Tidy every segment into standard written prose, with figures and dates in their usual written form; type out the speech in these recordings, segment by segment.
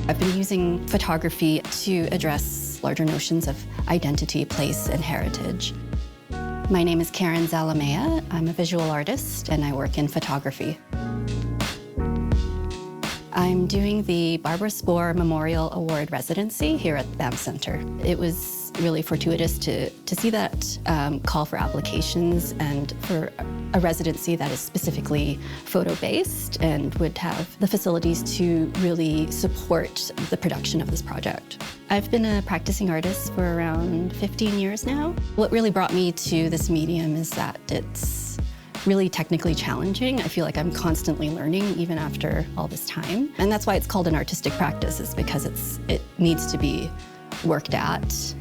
I've been using photography to address larger notions of identity, place, and heritage. My name is Karen Zalamea. I'm a visual artist and I work in photography. I'm doing the Barbara Spohr Memorial Award residency here at Banff Centre. It was really fortuitous to see that call for applications and for a residency that is specifically photo-based and would have the facilities to really support the production of this project. I've been a practicing artist for around 15 years now. What really brought me to this medium is that it's really technically challenging. I feel like I'm constantly learning even after all this time. And that's why it's called an artistic practice, is because it needs to be worked at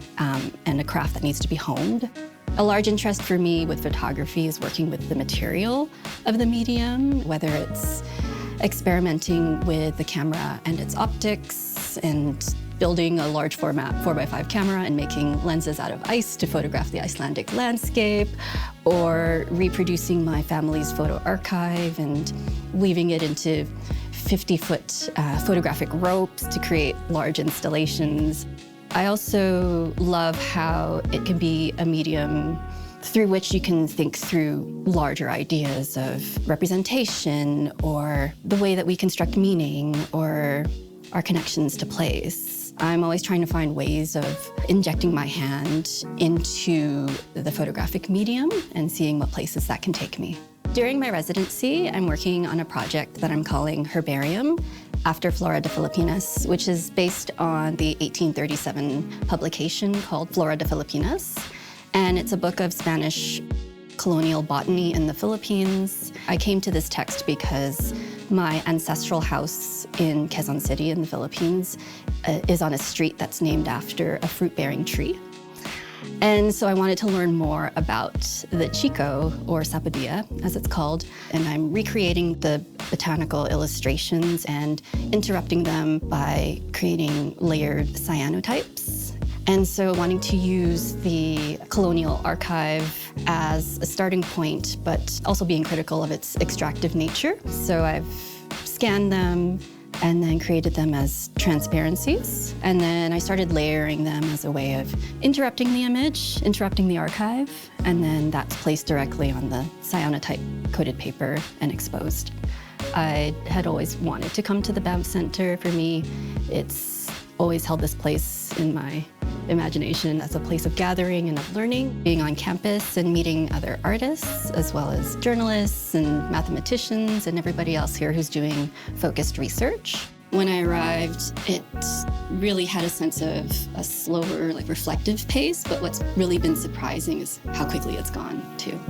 and a craft that needs to be honed. A large interest for me with photography is working with the material of the medium, whether it's experimenting with the camera and its optics and building a large format 4x5 camera and making lenses out of ice to photograph the Icelandic landscape, or reproducing my family's photo archive and weaving it into 50-foot photographic ropes to create large installations. I also love how it can be a medium through which you can think through larger ideas of representation or the way that we construct meaning or our connections to place. I'm always trying to find ways of injecting my hand into the photographic medium and seeing what places that can take me. During my residency, I'm working on a project that I'm calling Herbarium, after Flora de Filipinas, which is based on the 1837 publication called Flora de Filipinas. And it's a book of Spanish colonial botany in the Philippines. I came to this text because my ancestral house in Quezon City in the Philippines is on a street that's named after a fruit-bearing tree. And so I wanted to learn more about the chico, or sapodilla, as it's called, and I'm recreating the botanical illustrations and interrupting them by creating layered cyanotypes. And so wanting to use the colonial archive as a starting point, but also being critical of its extractive nature. So I've scanned them and then created them as transparencies. And then I started layering them as a way of interrupting the image, interrupting the archive, and then that's placed directly on the cyanotype coated paper and exposed. I had always wanted to come to the Banff Centre. For me, it's always held this place in my imagination as a place of gathering and of learning, being on campus and meeting other artists, as well as journalists and mathematicians and everybody else here who's doing focused research. When I arrived, it really had a sense of a slower, reflective pace, but what's really been surprising is how quickly it's gone, too.